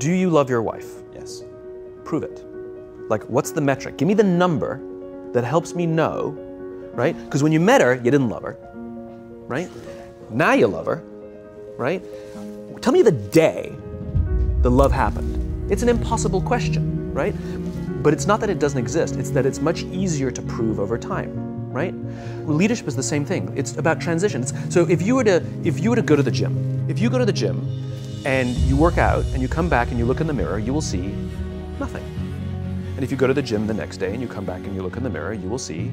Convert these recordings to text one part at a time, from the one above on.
Do you love your wife? Yes. Prove it. Like, what's the metric? Give me the number that helps me know, right? Because when you met her, you didn't love her, right? Now you love her, right? Tell me the day the love happened. It's an impossible question, right? But it's not that it doesn't exist, it's that it's much easier to prove over time, right? Leadership is the same thing. It's about transitions. So if you were to go to the gym, if you go to the gym and you work out and you come back and you look in the mirror, you will see nothing. And if you go to the gym the next day and you come back and you look in the mirror, you will see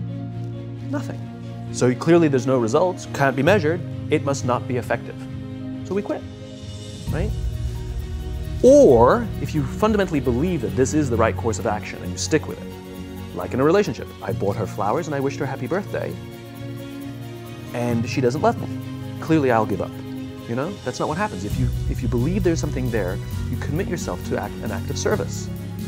nothing. So clearly there's no results, can't be measured, it must not be effective. So we quit, right? Or if you fundamentally believe that this is the right course of action and you stick with it, like in a relationship, I bought her flowers and I wished her happy birthday, and she doesn't love me. Clearly I'll give up. You know, that's not what happens. If you believe there's something there, you commit yourself to an act of service.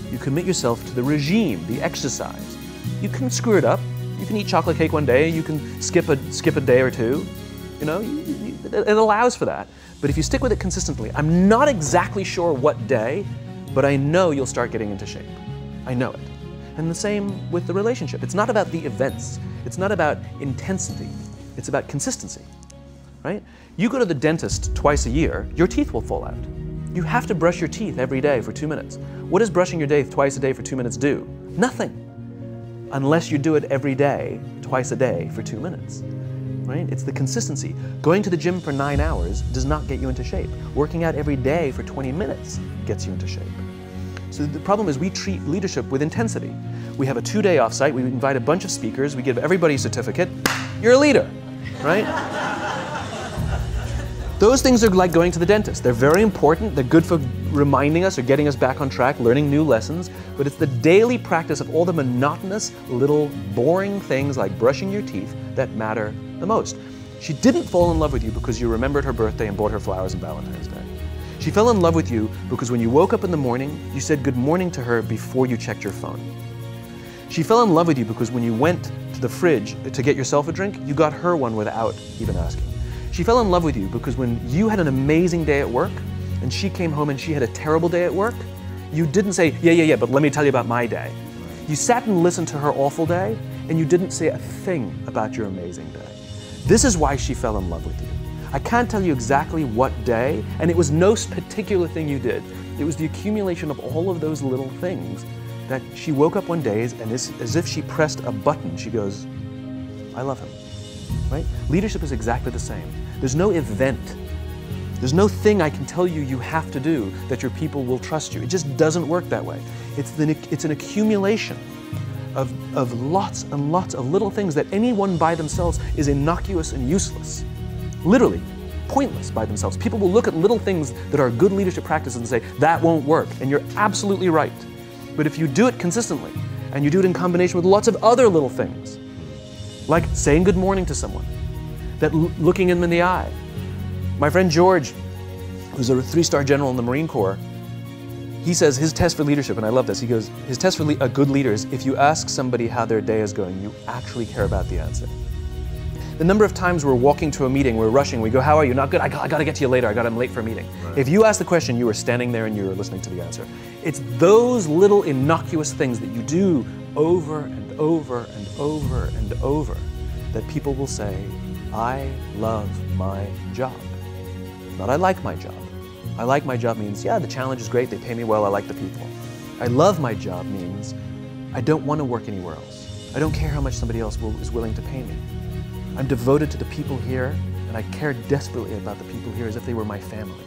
You commit yourself to the regime, the exercise. You can screw it up. You can eat chocolate cake one day. You can skip a day or two. You know, it allows for that. But if you stick with it consistently, I'm not exactly sure what day, but I know you'll start getting into shape. I know it. And the same with the relationship. It's not about the events. It's not about intensity. It's about consistency, right? You go to the dentist twice a year, your teeth will fall out. You have to brush your teeth every day for 2 minutes. What does brushing your teeth twice a day for 2 minutes do? Nothing. Unless you do it every day, twice a day for 2 minutes. Right? It's the consistency. Going to the gym for 9 hours does not get you into shape. Working out every day for 20 minutes gets you into shape. So the problem is we treat leadership with intensity. We have a 2-day offsite, we invite a bunch of speakers, we give everybody a certificate, you're a leader, right? Those things are like going to the dentist. They're very important, they're good for reminding us or getting us back on track, learning new lessons, but it's the daily practice of all the monotonous, little, boring things like brushing your teeth that matter the most. She didn't fall in love with you because you remembered her birthday and bought her flowers on Valentine's Day. She fell in love with you because when you woke up in the morning, you said good morning to her before you checked your phone. She fell in love with you because when you went to the fridge to get yourself a drink, you got her one without even asking. She fell in love with you because when you had an amazing day at work and she came home and she had a terrible day at work, you didn't say, yeah, but let me tell you about my day. You sat and listened to her awful day and you didn't say a thing about your amazing day. This is why she fell in love with you. I can't tell you exactly what day, and it was no particular thing you did. It was the accumulation of all of those little things that she woke up one day and as if she pressed a button, she goes, I love him, right? Leadership is exactly the same. There's no event. There's no thing I can tell you you have to do that your people will trust you. It just doesn't work that way. It's an accumulation of lots and lots of little things that anyone by themselves is innocuous and useless. Literally, pointless by themselves. People will look at little things that are good leadership practices and say, that won't work, and you're absolutely right. But if you do it consistently, and you do it in combination with lots of other little things, like saying good morning to someone, that looking them in the eye. My friend George, who's a 3-star general in the Marine Corps, he says his test for leadership, and I love this, he goes, his test for a good leader is if you ask somebody how their day is going, you actually care about the answer. The number of times we're walking to a meeting, we're rushing, we go, how are you? Not good, I gotta get to you later, I'm late for a meeting. Right. If you ask the question, you were standing there and you were listening to the answer. It's those little innocuous things that you do over and over and over and over that people will say, I love my job. Not I like my job. I like my job means, yeah, the challenge is great, they pay me well, I like the people. I love my job means, I don't want to work anywhere else. I don't care how much somebody else is willing to pay me. I'm devoted to the people here, and I care desperately about the people here as if they were my family.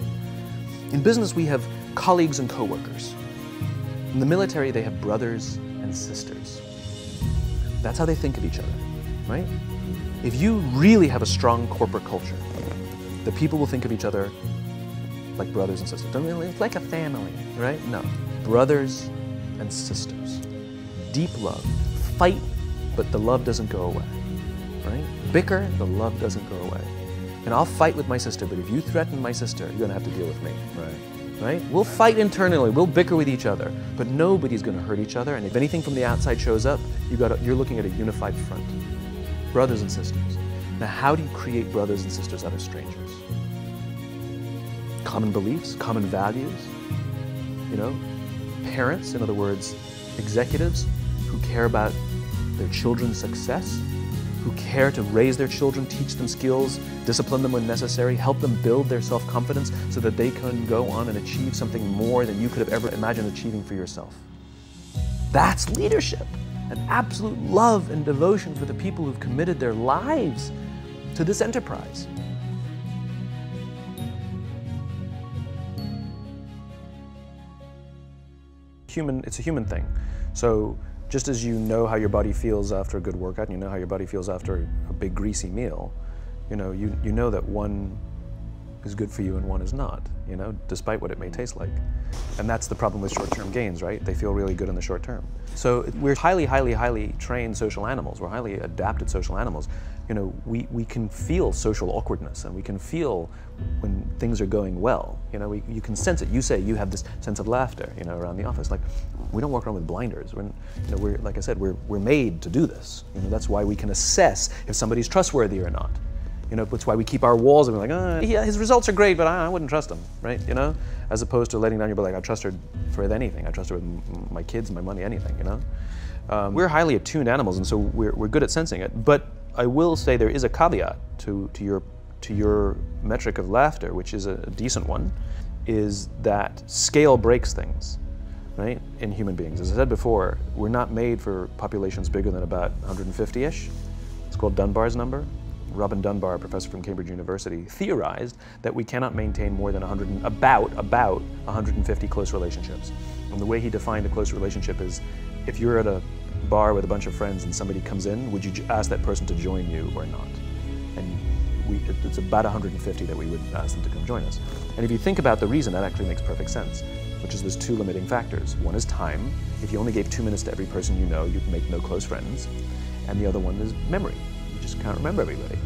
In business, we have colleagues and coworkers. In the military, they have brothers and sisters. That's how they think of each other, right? If you really have a strong corporate culture, the people will think of each other like brothers and sisters. It's like a family, right? No, brothers and sisters. Deep love. Fight, but the love doesn't go away, right? Bicker, the love doesn't go away. And I'll fight with my sister, but if you threaten my sister, you're gonna have to deal with me, right? We'll fight internally, we'll bicker with each other, but nobody's gonna hurt each other, and if anything from the outside shows up, you're looking at a unified front. Brothers and sisters. Now, how do you create brothers and sisters out of strangers? Common beliefs, common values. You know, parents, in other words, executives who care about their children's success, who care to raise their children, teach them skills, discipline them when necessary, help them build their self-confidence so that they can go on and achieve something more than you could have ever imagined achieving for yourself. That's leadership, an absolute love and devotion for the people who've committed their lives to this enterprise. It's a human thing. So just as you know how your body feels after a good workout, and you know how your body feels after a big greasy meal, you know that one is good for you and one is not, despite what it may taste like. And that's the problem with short-term gains, right? They feel really good in the short term. So we're highly trained social animals. We're highly adapted social animals. We can feel social awkwardness, and we can feel when things are going well. You can sense it. You say you have this sense of laughter, around the office. Like, we don't walk around with blinders. We're like I said, we're made to do this. That's why we can assess if somebody's trustworthy or not. That's why we keep our walls and we're like, yeah, his results are great, but I wouldn't trust him, right? As opposed to letting down your, like, I trust her for anything. I trust her with my kids, my money, anything, We're highly attuned animals, and so we're good at sensing it. But I will say there is a caveat to your metric of laughter, which is a decent one, is that scale breaks things, right, in human beings. As I said before, we're not made for populations bigger than about 150-ish. It's called Dunbar's number. Robin Dunbar, a professor from Cambridge University, theorized that we cannot maintain more than about 150 close relationships. And the way he defined a close relationship is, if you're at a bar with a bunch of friends and somebody comes in, would you ask that person to join you or not? And it's about 150 that we would ask them to come join us. And if you think about the reason, that actually makes perfect sense, which is there's two limiting factors. One is time. If you only gave 2 minutes to every person you'd make no close friends. And the other one is memory. You just can't remember everybody.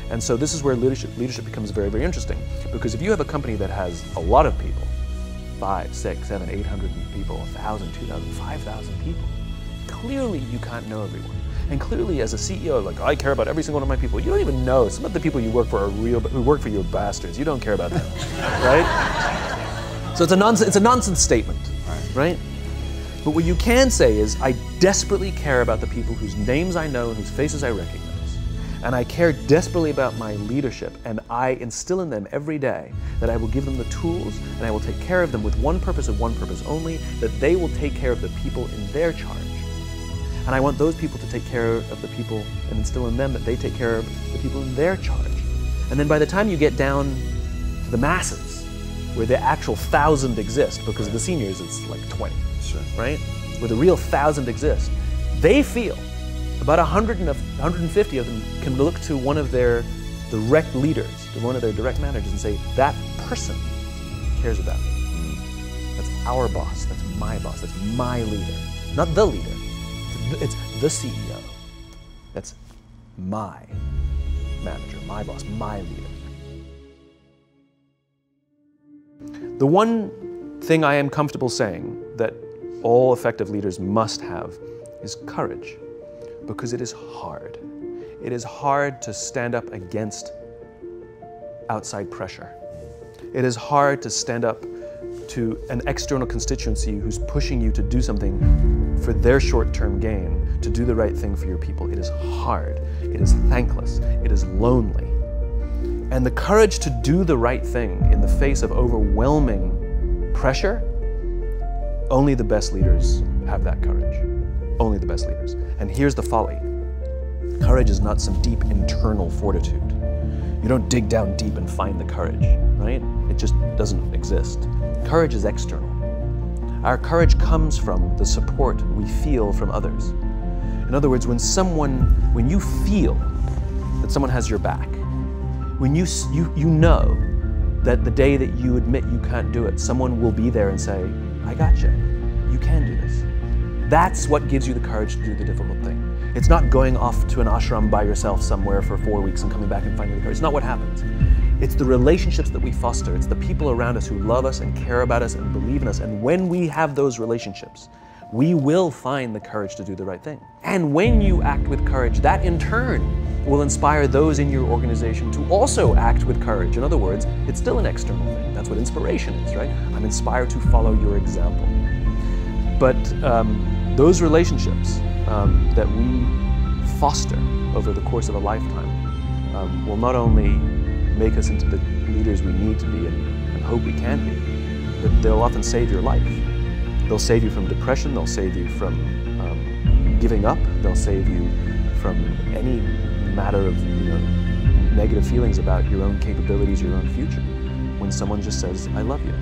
And so this is where leadership becomes very, very interesting. Because if you have a company that has a lot of people, 5, 6, 7, 800 people, 1,000, 2,000, 5,000 people, clearly you can't know everyone. And clearly as a CEO, like, I care about every single one of my people. You don't even know. Some of the people you work for who work for you are bastards. You don't care about them, right? So it's a nonsense statement, right? But what you can say is, I desperately care about the people whose names I know and whose faces I recognize. And I care desperately about my leadership, and I instill in them every day that I will give them the tools, and I will take care of them with one purpose and one purpose only, that they will take care of the people in their charge. And I want those people to take care of the people and instill in them that they take care of the people in their charge. And then by the time you get down to the masses, where the actual 1,000 exist, because of the seniors it's like 20, right? Where the real 1,000 exist, they feel about 100 and 150 of them can look to one of their direct leaders, to one of their direct managers, and say, that person cares about me. That's our boss, that's my leader. Not the leader, it's the CEO. That's my manager, my boss, my leader. The one thing I am comfortable saying that all effective leaders must have is courage. Because it is hard. It is hard to stand up against outside pressure. It is hard to stand up to an external constituency who's pushing you to do something for their short-term gain, to do the right thing for your people. It is hard. It is thankless. It is lonely. And the courage to do the right thing in the face of overwhelming pressure, only the best leaders have that courage. Only the best leaders. And here's the folly. Courage is not some deep internal fortitude. You don't dig down deep and find the courage, right? It just doesn't exist. Courage is external. Our courage comes from the support we feel from others. In other words, when you feel that someone has your back, when you know that the day that you admit you can't do it, someone will be there and say, I got you. You can do this. That's what gives you the courage to do the difficult thing. It's not going off to an ashram by yourself somewhere for 4 weeks and coming back and finding the courage. It's not what happens. It's the relationships that we foster. It's the people around us who love us and care about us and believe in us. And when we have those relationships, we will find the courage to do the right thing. And when you act with courage, that in turn will inspire those in your organization to also act with courage. In other words, it's still an external thing. That's what inspiration is, right? I'm inspired to follow your example. But those relationships that we foster over the course of a lifetime will not only make us into the leaders we need to be and hope we can be, but they'll often save your life. They'll save you from depression, they'll save you from giving up, they'll save you from any matter of negative feelings about your own capabilities, your own future, when someone just says, I love you.